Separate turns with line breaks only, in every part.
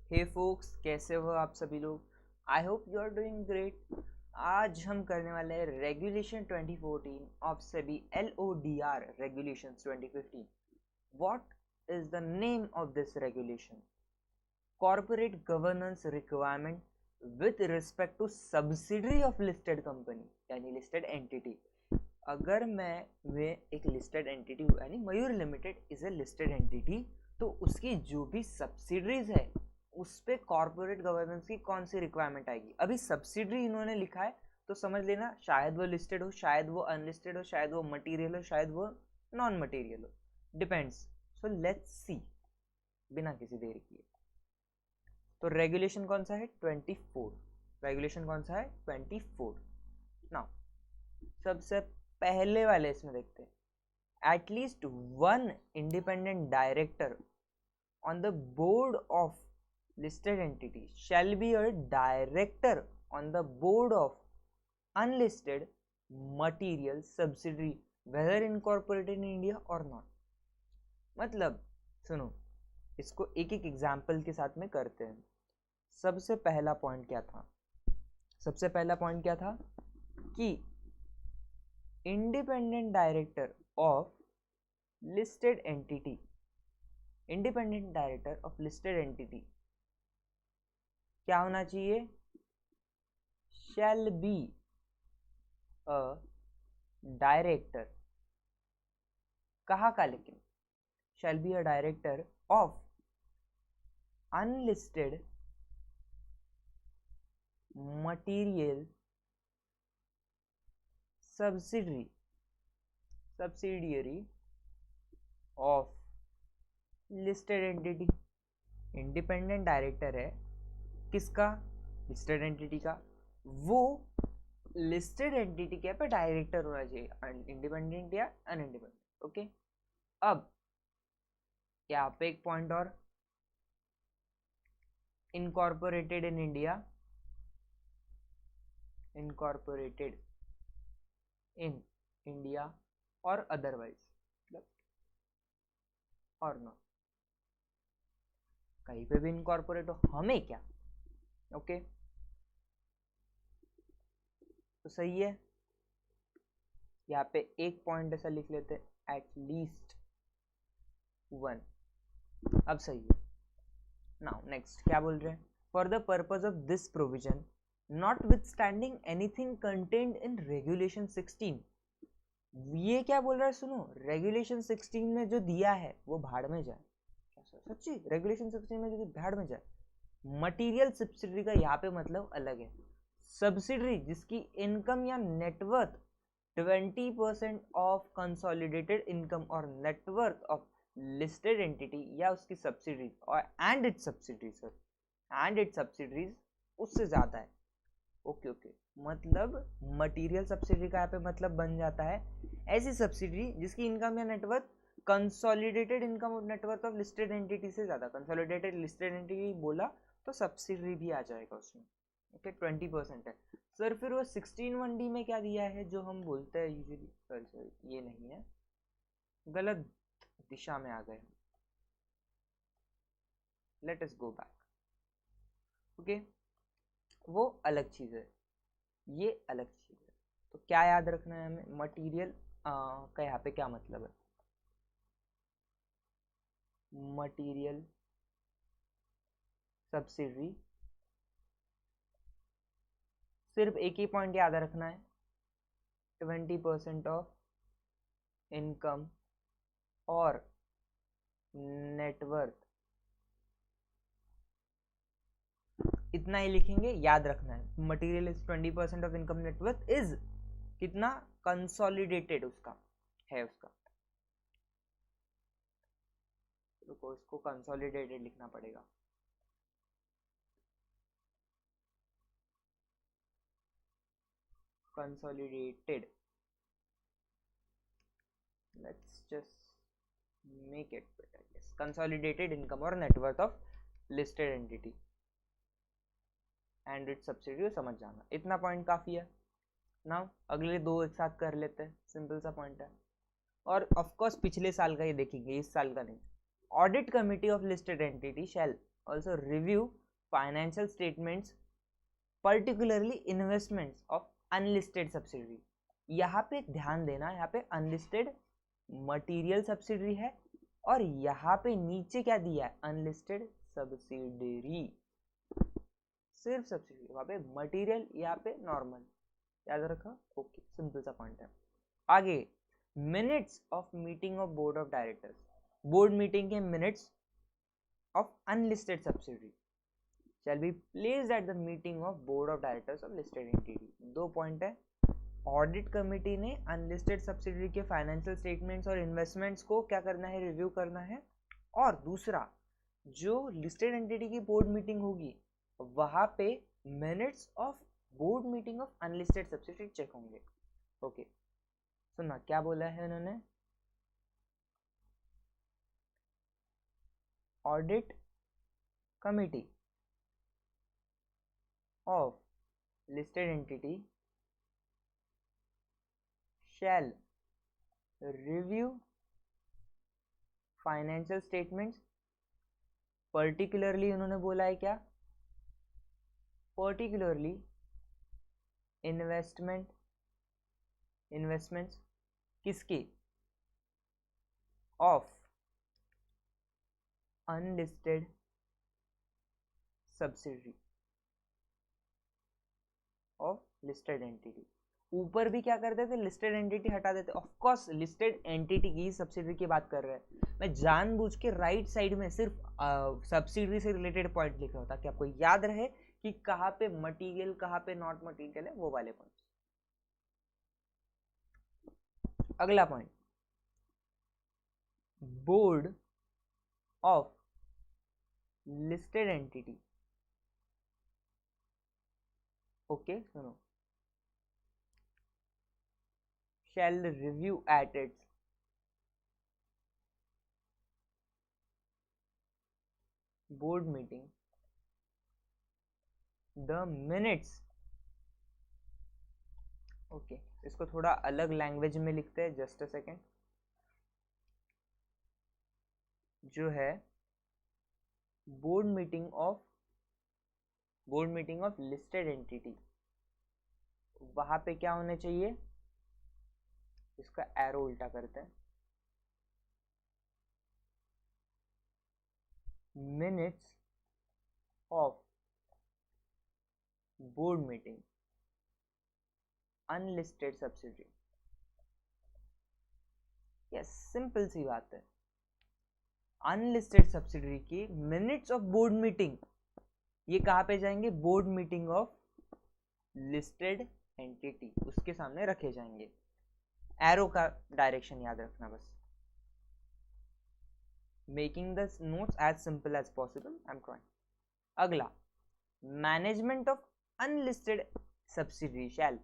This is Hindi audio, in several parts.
हे फोक्स, कैसे हो आप सभी लोग? I hope you are doing great. आज हम करने वाले हैं regulation 2014 of SEBI LODR regulations 2015। What is the name of this regulation? Corporate governance requirement with respect to subsidiary of listed company, यानी लिस्टेड एंटिटी। अगर मैं एक लिस्टेड एंटिटी हूँ, यानी Mayur limited is a listed entity, तो उसकी जो भी सब्सिडरीज है उस पे कॉर्पोरेट गवर्नेंस की कौन सी रिक्वायरमेंट आएगी। अभी सब्सिडरी इन्होंने लिखा है तो समझ लेना शायद वो लिस्टेड हो, शायद वो अनलिस्टेड हो, शायद वो मटेरियल हो, शायद वो नॉन मटेरियल हो, डिपेंड्स। सो लेट्स सी, बिना किसी देरी किए। तो रेगुलेशन कौन सा है? 24। रेगुलेशन कौन सा है? 24। नाउ सबसे पहले वाले इसमें देखते हैं। At least one independent director on the board of listed entity shall be a director on the board of unlisted material subsidiary whether incorporated in India or not। मतलब सुनो, इसको एक एक एग्जाम्पल के साथ में करते हैं। सबसे पहला पॉइंट क्या था? सबसे पहला पॉइंट क्या था कि independent director of listed entity, independent director of listed entity क्या होना चाहिए? Shall be a director. कहाँ का? लेकिन shall be a director of unlisted material subsidiary of listed entity. Independent director है किसका? लिस्टेड एंटिटी का। वो लिस्टेड एंटिटी क्या पे डायरेक्टर होना चाहिए, इंडिपेंडेंट या अनइंडिपेंडेंट। ओके, अब यहाँ पे एक पॉइंट और, incorporated in India, incorporated in India और अदरवाइज, मतलब और नॉट, कहीं पे भी इनकॉर्पोरेट हो, हमें क्या। ओके तो सही है। यहाँ पे एक पॉइंट ऐसा लिख लेते हैं, एट लीस्ट वन। अब सही है। नाउ नेक्स्ट क्या बोल रहे हैं? For the purpose of this provision notwithstanding anything contained in regulation 16। ये क्या बोल रहा है? सुनो, रेगुलेशन 16 में जो दिया है वो भाड़ में जाए। सच्ची, रेगुलेशन 16 में जो भाड़ में जाए। मटीरियल सब्सिडरी का यहाँ पे मतलब अलग है। सब्सिडरी जिसकी इनकम या नेटवर्थ 20% ऑफ कंसोलिडेटेड इनकम और नेटवर्थ ऑफ लिस्टेड एंटिटी या उसकी सब्सिडरीज और and it's subsidiaries, and it's subsidiaries उससे ज्यादा है। ओके ओके, मतलब मटेरियल सब्सिडरी का यहाँ पे मतलब बन जाता है ऐसी सब्सिडरी जिसकी इनकम या नेटवर्थ कंसोलिडेटेड इनकम और नेटवर्थ ऑफ लिस्टेड एंटिटी से ज्यादा। कंसोलिडेटेड लिस्टेड एंटिटी बोला तो सब्सिडरी भी आ जाएगा उसमें। ओके, 20% है सर। फिर वो 16(1)(d) में क्या दिया है जो हम बोलते हैं यूजुअली? सॉरी, ये नहीं है, गलत दिशा में आ गए। Let us go back. Okay, वो अलग चीज है, ये अलग चीज है। तो क्या याद रखना है हमें? मटेरियल का यहाँ पे क्या मतलब है? मटेरियल सब्सिडरी, सिर्फ एक ही पॉइंट याद रखना है, 20% ऑफ इनकम और नेटवर्थ, इतना ही लिखेंगे, याद रखना है। Material is 20% of income, net worth is कितना? कंसोलिडेटेड उसका है, उसका तो इसको कंसोलिडेटेड लिखना पड़ेगा। Consolidated, let's just make it better. Yes, consolidated income और net worth of listed entity and its subsidiary, समझ जाना। इतना पॉइंट काफी है। नाउ अगले दो एक साथ कर लेते हैं, सिंपल सा पॉइंट है। और ऑफ कोर्स पिछले साल का ही देखेंगे, इस साल का नहीं। Audit committee of listed entity shall also review financial statements particularly investments of unlisted subsidiary. यहाँ पे ध्यान देना, यहाँ पे अनलिस्टेड मटेरियल सब्सिडरी है और यहाँ पे नीचे क्या दिया है, अनलिस्टेड सब्सिडरी, सिर्फ सब्सिडरी, वहाँ पे मटेरियल, यहाँ पे नॉर्मल, याद रखा। ओके, सिंपल सा पॉइंट है। आगे, minutes of meeting of board of directors, board meeting के minutes of unlisted subsidiary shall be placed at the meeting of board of directors of listed entity। दो पॉइंट है, ऑडिट कमेटी ने अनलिस्टेड सब्सिडरी के फाइनेंशियल स्टेटमेंट्स और इन्वेस्टमेंट्स को क्या करना है, रिव्यू करना है। और दूसरा, जो लिस्टेड एंटिटी की बोर्ड मीटिंग होगी वहां पे minutes of board meeting of unlisted subsidiary check होंगे। ओके, सुनना क्या बोला है उन्होंने, audit committee of listed entity shall review financial statements, particularly उन्होंने बोला है क्या, particularly investments किसकी, of unlisted subsidiary of listed entity. ऊपर भी क्या करते थे, लिस्टेड एंटिटी हटा देते। ऑफ कोर्स लिस्टेड एंटिटी की सब्सिडरी की बात कर रहे हैं, मैं जानबूझ के राइट साइड में सिर्फ सब्सिडरी से रिलेटेड पॉइंट लिख रहा हूं ताकि आपको याद रहे कि कहाँ पे मटेरियल कहाँ पे नॉट मटेरियल है, वो वाले पॉइंट। अगला point, board of listed entity. Okay, सुनो, shall review at its board meeting the minutes। Okay, इसको थोड़ा अलग लैंग्वेज में लिखते हैं, जस्ट अ सेकेंड। जो है board meeting of listed entity, वहां पे क्या होने चाहिए, इसका एरो उल्टा करते हैं, minutes of board meeting unlisted subsidiary. Yes, simple सी बात है, अनलिस्टेड सब्सिडरी की मिनट्स ऑफ बोर्ड मीटिंग, ये कहां पे जाएंगे, board meeting of listed entity, उसके सामने रखे जाएंगे। एरो का डायरेक्शन याद रखना बस। Making the notes as simple as possible, I am trying. अगला, management of unlisted subsidiary shall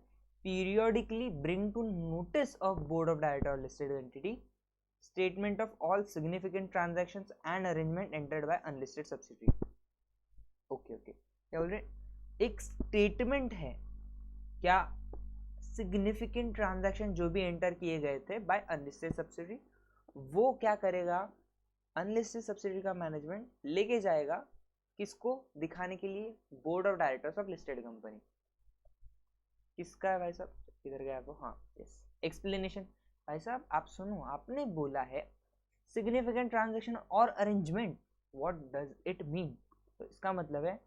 periodically bring to notice of board of director or listed entity statement of all significant transactions and arrangement entered by unlisted subsidiary। Okay, क्या बोल रहे, एक स्टेटमेंट है क्या, सिग्निफिकेंट ट्रांजैक्शन जो भी एंटर किए गए थे बाय अनलिस्टेड सब्सिडरी, वो क्या करेगा, अनलिस्टेड सब्सिडरी का मैनेजमेंट लेके जाएगा किसको दिखाने के लिए, board of directors of listed company. किसका है भाई साहब, किधर गया वो, हाँ यस, एक्सप्लेनेशन। भाई साहब आप सुनो, आपने बोला है सिग्निफिकेंट ट्रांजैक्शन और arrangement, what does it mean, तो इसका मतलब है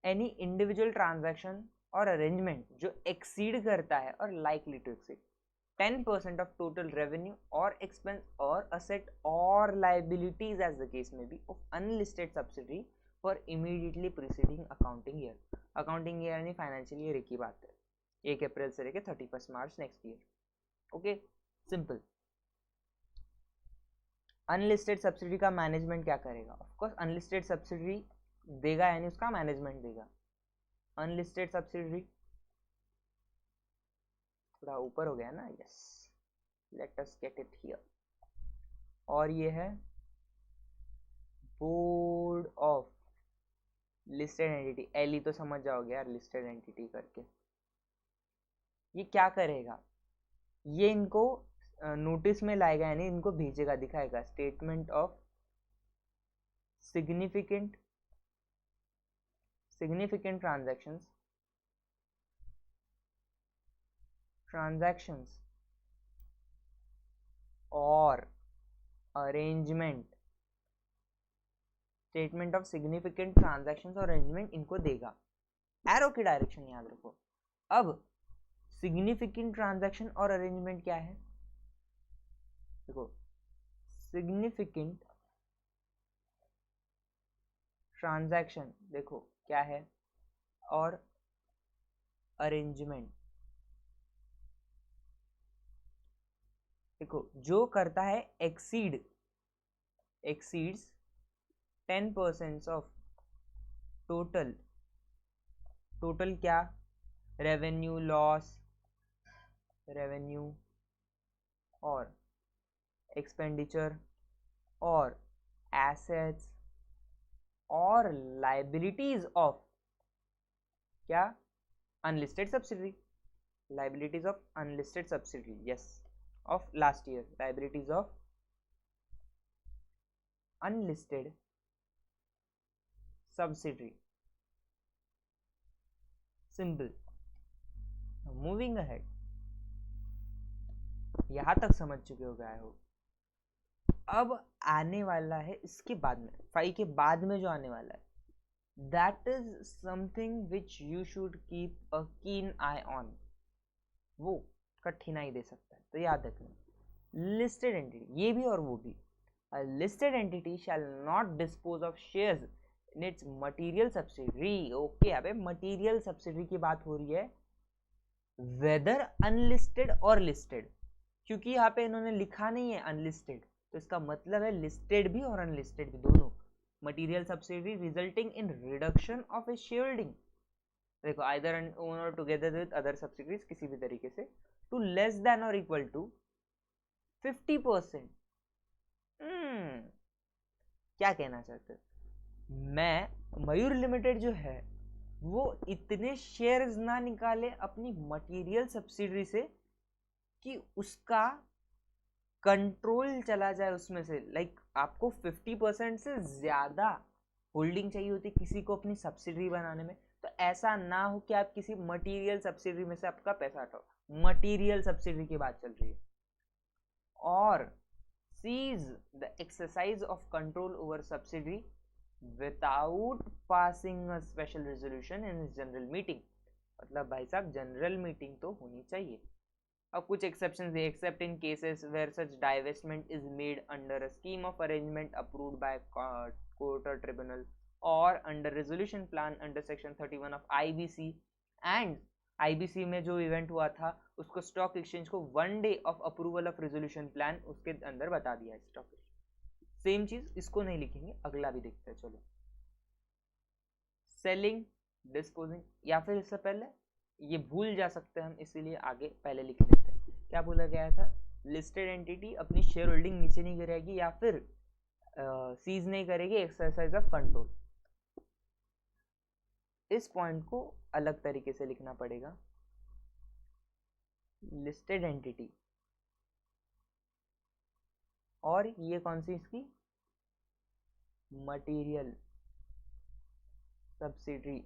एनी इंडिविजुअल ट्रांजैक्शन और अरेंजमेंट जो एक्सीड करता है और likely to exceed 10% of total revenue और एक्सपेंस और असेट और लाइबिलिटीज एज द केस में be of unlisted subsidiary for immediately preceding accounting year. Accounting year यानी फाइनेंशियल ईयर की बात है, 1 अप्रैल से लेके 31 मार्च next year. Okay, simple. Unlisted subsidiary का मैनेजमेंट क्या करेगा, ऑफ कोर्स अनलिस्टेड सब्सिडरी देगा यानी उसका मैनेजमेंट देगा। अनलिस्टेड सब्सिडरी थोड़ा ऊपर हो गया ना, yes, let us get it here. और ये है board of listed entity, L तो समझ जाओगे यार, लिस्टेड एंटिटी करके ये क्या करेगा, ये इनको नोटिस में लाएगा यानी इनको भेजेगा, दिखाएगा statement of significant significant transactions or arrangement, statement of significant transactions और अरेंजमेंट इनको देगा। एरो की डायरेक्शन याद रखो। अब सिग्निफिकेंट ट्रांजैक्शन और अरेंजमेंट क्या है? देखो, सिग्निफिकेंट ट्रांजैक्शन देखो क्या है, और अरेंजमेंट देखो जो करता है exceeds 10% ऑफ टोटल क्या? रेवेन्यू लॉस, रेवेन्यू और एक्सपेंडिचर और एसेट्स और लाइबिलिटीज ऑफ क्या? Unlisted subsidiary, liabilities of unlisted subsidiary, yes, of last year, liabilities of unlisted subsidiary. Simple. Moving ahead, यहां तक समझ चुके हो गए हो। अब आने वाला है इसके बाद में, 5 के बाद में जो आने वाला है, that is something which you should keep a कीन आई ऑन। वो कठिनाई दे सकता है, तो याद रखना। लिस्टेड एंटिटी, ये भी और वो भी। A listed entity shall not dispose of shares in its material subsidiary। Okay, अबे material subsidiary की बात हो रही है, whether unlisted और listed, क्योंकि यहाँ पे इन्होंने लिखा नहीं है unlisted, तो इसका मतलब है listed भी और unlisted भी दोनों। material subsidiary resulting in reduction of a shareholding, देखो either own or together with other subsidiaries, किसी भी तरीके से, to less than or equal to 50%। क्या कहना चाहते हैं? मैं मयूर लिमिटेड जो है वो इतने शेयर्स ना निकाले अपनी मटेरियल सब्सिडरी से कि उसका कंट्रोल चला जाए उसमें से। लाइक आपको 50% से ज्यादा होल्डिंग चाहिए होती किसी को अपनी सब्सिडरी बनाने में, तो ऐसा ना हो कि आप किसी मटेरियल सब्सिडरी में से आपका पैसा हटाओ। मटेरियल सब्सिडरी की बात चल रही है। और seize the exercise of control over subsidiary without passing a special resolution in its general meeting। मतलब भाई साहब जनरल मीटिंग तो होनी चाहिए। अब कुछ एक्सेप्शंस है, except in cases where such divestment is made under a scheme of arrangement approved by court और ट्रिब्यूनल और under resolution plan under section 31 of IBC. And IBC में जो इवेंट हुआ था उसको स्टॉक एक्सचेंज को 1 day of approval of resolution plan उसके अंदर बता दिया है स्टॉक एक्सचेंज। सेम चीज इसको नहीं लिखेंगे, अगला भी देखते हैं। चलो, सेलिंग, डिस्पोजिंग, या फिर इससे पहले ये भूल जा सकते हैं हम, इसीलिए आगे पहले लिख लेते हैं। क्या बोला गया था? लिस्टेड एंटिटी अपनी शेयर होल्डिंग नीचे नहीं करेगी या फिर सीज नहीं करेगी एक्सरसाइज ऑफ कंट्रोल। इस पॉइंट को अलग तरीके से लिखना पड़ेगा। लिस्टेड एंटिटी और ये कौन सी इसकी मटेरियल सब्सिडरी,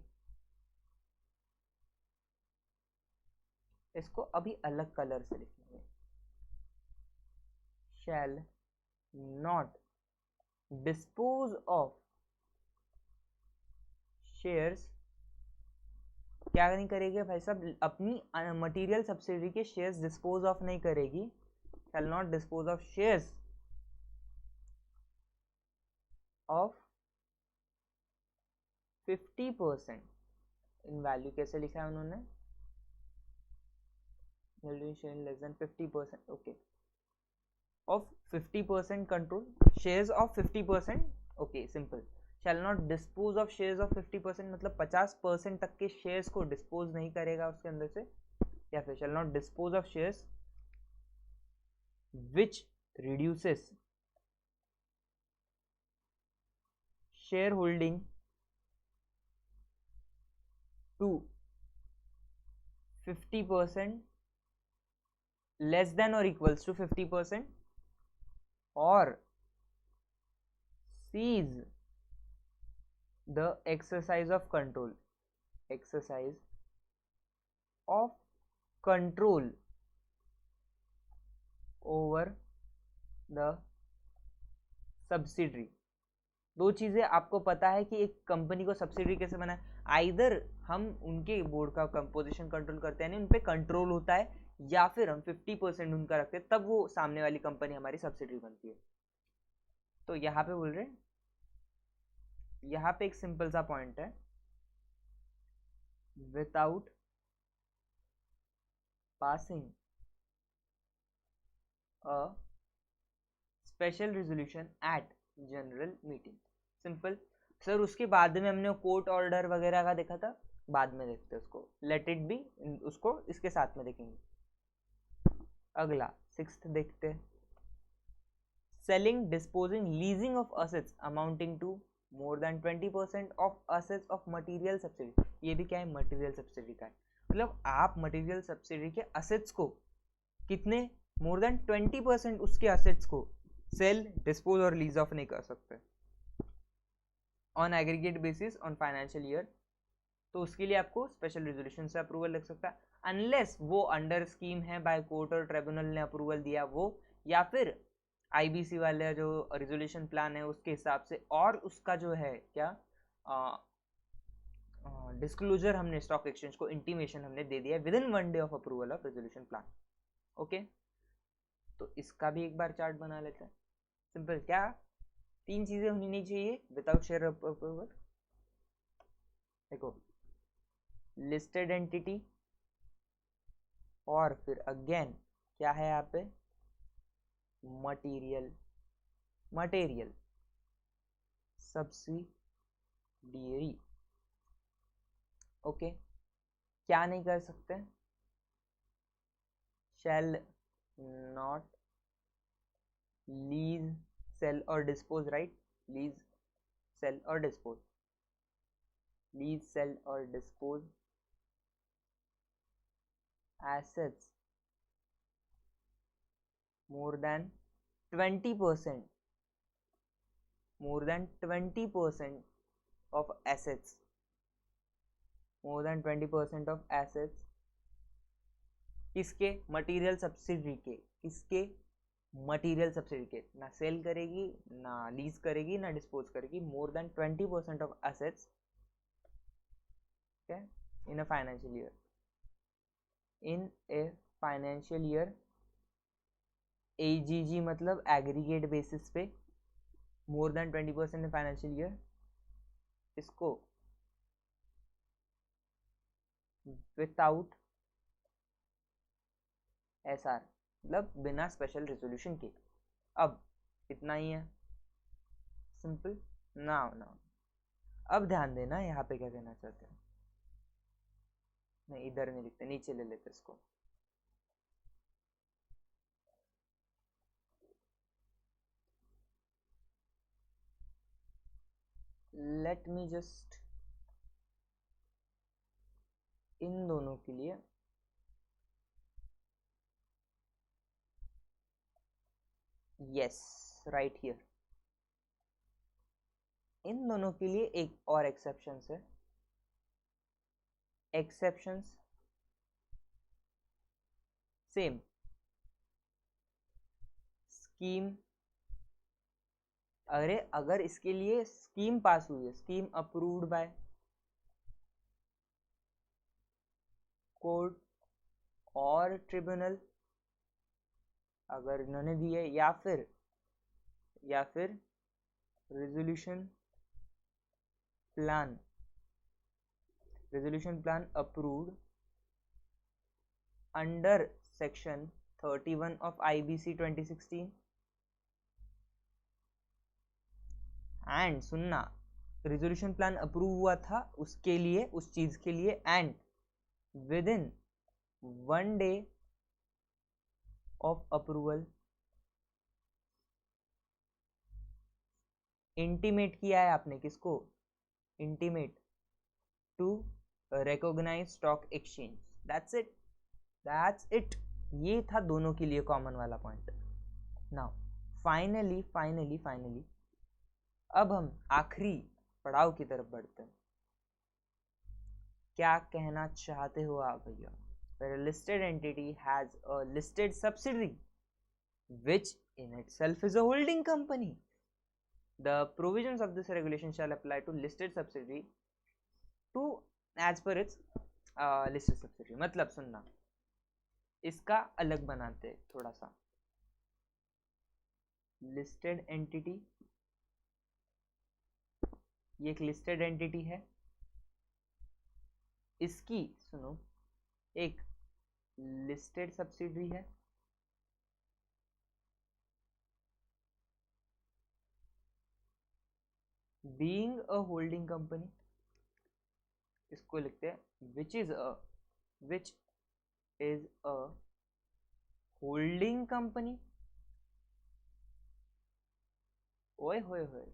इसको अभी अलग कलर से लिखेंगे। शैल नॉट डिस्पोज ऑफ शेयर्स, क्या नहीं करेगी भाई साहब? अपनी मटेरियल सब्सिडरी के शेयर्स डिस्पोज ऑफ नहीं करेगी। शैल not dispose of shares of 50% in value. कैसे लिखा है उन्होंने? Less than 50%, okay, of 50% control, shares of 50%, okay, simple. Shell not dispose of shares of 50%, मतलब 50% तक के शेयर्स को डिस्पोज नहीं करेगा उसके अंदर से। या फिर shall not dispose of shares which reduces share holding to 50% less than और इक्वल्स टू 50% और seize the exercise of control, exercise of control over the subsidiary। दो चीजें आपको पता है कि एक कंपनी को सब्सिडी कैसे बना है, आइदर हम उनके बोर्ड का कंपोजिशन कंट्रोल करते हैं, यानी उन पे कंट्रोल होता है, या फिर हम 50% उनका रखते हैं, तब वो सामने वाली कंपनी हमारी सब्सिडी बनती है। तो यहाँ पे बोल रहे हैं, यहाँ पे एक सिंपल सा पॉइंट है, without passing a special resolution at general meeting. Simple sir, उसके बाद में हमने कोर्ट ऑर्डर वगैरह का देखा था, बाद में देखते हैं उसको, लेट इट बी, उसको इसके साथ में देखेंगे। अगला 6th देखते हैं, selling, disposing, leasing of assets amounting to more than 20% of assets of material subsidy. ये भी क्या है, मटेरियल सब्सिडी का है, मतलब आप मटेरियल सब्सिडी के असेट्स को कितने, मोर देन 20% उसके असेट्स को सेल, डिस्पोज और लीज ऑफ नहीं कर सकते on aggregate basis on financial year. तो उसके लिए आपको स्पेशल रेजोल्यूशन से अप्रूवल लग सकता है, अनलेस वो अंडर स्कीम है, बाय कोर्ट और ट्रिब्यूनल ने अप्रूवल दिया वो, या फिर आईबीसी वाले जो रेजोल्यूशन प्लान है उसके हिसाब से, और उसका जो है क्या डिस्क्लोजर हमने स्टॉक एक्सचेंज को इंटीमेशन हमने दे दिया with in 1 day of approval of resolution plan. Okay, तो इसका भी एक बार चार्ट बना लेते हैं। सिंपल, क्या 3 चीजें होनी नहीं चाहिए विदाउट शेयर अप्रूवल। देखो, लिस्टेड एंटिटी, और फिर अगेन क्या है यहाँ पे, मटेरियल सब्सिडियरी। ओके, क्या नहीं कर सकते, शैल नॉट लीज, सेल और डिस्पोज, राइट, लीज, सेल और डिस्पोज, लीज, सेल और dispose assets more than 20%, more than 20% of assets, more than 20% of assets किसके, मटेरियल सब्सिडी के, किसके, मटेरियल सब्सिडी के, ना सेल करेगी, ना लीज करेगी, ना डिस्पोज करेगी, मोर than 20% of assets in a financial year, in a financial year. AGG मतलब एग्रीगेट बेसिस पे, मोर देन 20% इन फाइनेंशियल ईयर, इसको विदाउट एसआर, मतलब बिना स्पेशल रेजोल्यूशन के। अब इतना ही है, सिंपल। नाउ अब ध्यान देना यहाँ पे क्या कहना चाहते हैं, नहीं इधर नहीं लिखते, नीचे ले लेते इसको। लेट मी जस्ट इन दोनों के लिए यस, राइट हियर, इन दोनों के लिए एक और एक्सेप्शंस है, एक्सेप्शंस सेम स्कीम। अरे अगर इसके लिए स्कीम पास हुई है, स्कीम अप्रूव्ड बाय कोर्ट और ट्रिब्यूनल, अगर इन्होंने दी है, या फिर resolution plan approved under section 31 of IBC 2016, and सुनना, रेजोल्यूशन प्लान अप्रूव हुआ था उसके लिए, उस चीज के लिए, and within 1 day of approval intimate किया है आपने, किसको, intimate to recognize stock exchange. That's it, ये था दोनों के लिए कॉमन वाला पॉइंट। नाउ फाइनली अब हम आखिरी पड़ाव की तरफ बढ़ते हैं। क्या कहना चाहते हो आप भैया? Where a listed entity has a listed subsidiary which in itself is a holding company. The provisions of this regulation shall apply to listed subsidiary to as per its listed subsidiary. मतलब सुनना, इसका अलग बनाते हैं थोड़ा सा. लिस्टेड एंटिटी, ये एक लिस्टेड एंटिटी है, इसकी सुनो एक लिस्टेड सब्सिडरी है, बीइंग अ होल्डिंग कंपनी, इसको लिखते हैं which is a holding company. ओए होए होए.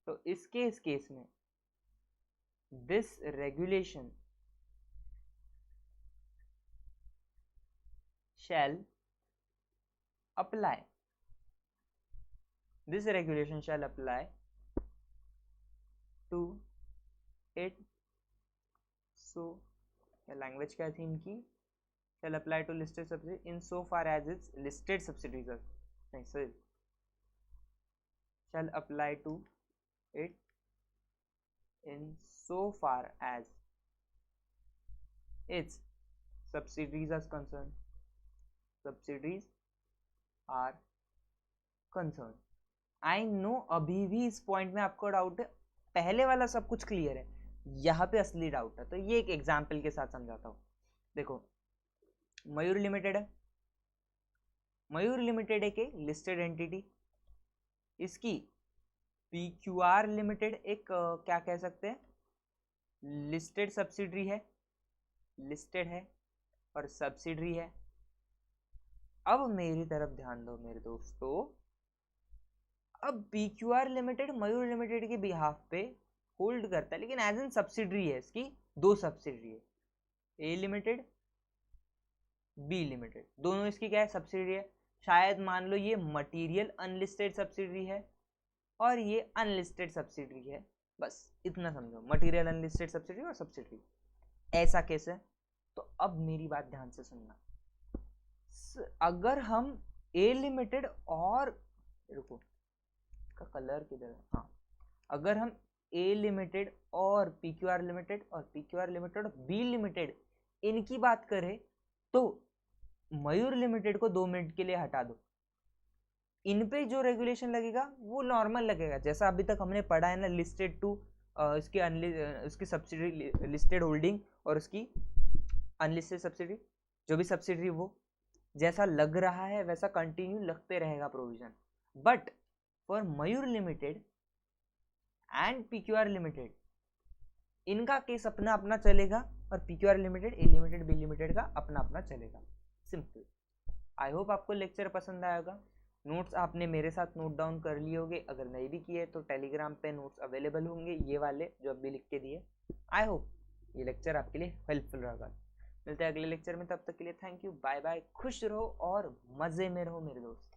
तो इस केस में this regulation shall apply. This regulation shall apply to it. So language क्या थी इनकी? Shall apply to listed subsidiary in so far as its listed subsidiaries are. नहीं sir, shall apply to it in so far as its subsidiaries are concerned. Subsidiaries are concerned. I know अभी भी इस पॉइंट में आपको डाउट है, पहले वाला सब कुछ क्लियर है, यहाँ पे असली डाउट है. तो ये एक एग्जाम्पल के साथ समझाता हूँ. देखो मयूर लिमिटेड है, मयूर लिमिटेड एक लिस्टेड एंटिटी, इसकी PQR लिमिटेड एक क्या कह सकते हैं, लिस्टेड सब्सिडरी है, लिस्टेड है और सब्सिडरी है. अब मेरी तरफ ध्यान दो मेरे दोस्तों. अब PQR लिमिटेड मयूर लिमिटेड के बिहाफ पे होल्ड करता है, लेकिन एज एन सब्सिडरी है, इसकी दो सब्सिडरी है, ए लिमिटेड बी लिमिटेड, दोनों इसकी क्या है, सब्सिडरी है. शायद मान लो ये मटेरियल अनलिस्टेड सब्सिडरी है और ये अनलिस्टेड सब्सिडरी है, बस इतना समझो, मटेरियल अनलिस्टेड सब्सिडरी और सब्सिडरी, ऐसा केस है. तो अब मेरी बात ध्यान से सुनना. अगर हम ए लिमिटेड और रुको का कलर किधर है, हाँ, अगर हम ए लिमिटेड और PQR लिमिटेड और PQR लिमिटेड और बी लिमिटेड इनकी बात करें तो मयूर लिमिटेड को 2 मिनट के लिए हटा दो. इन पे जो रेगुलेशन लगेगा वो नॉर्मल लगेगा, जैसा अभी तक हमने पढ़ा है ना, लिस्टेड टू इसकी सब्सिडरी, लिस्टेड होल्डिंग और उसकी अनलिस्टेड सब्सिडरी, जो भी सब्सिडरी वो जैसा लग रहा है वैसा कंटिन्यू लगते रहेगा provision. But for Mayur limited and PQR limited इनका केस अपना अपना चलेगा और PQR लिमिटेड, ए लिमिटेड, बी लिमिटेड का अपना अपना चलेगा. सिंपल. आई होप आपको लेक्चर पसंद आएगा. नोट्स आपने मेरे साथ नोट डाउन कर लिए होंगे, अगर नहीं भी किए तो टेलीग्राम पे नोट्स अवेलेबल होंगे, ये वाले जो अभी लिख के दिए. आई होप ये लेक्चर आपके लिए हेल्पफुल रहेगा. मिलते हैं अगले लेक्चर में, तब तक के लिए थैंक यू, बाय बाय, खुश रहो और मजे में रहो मेरे दोस्त.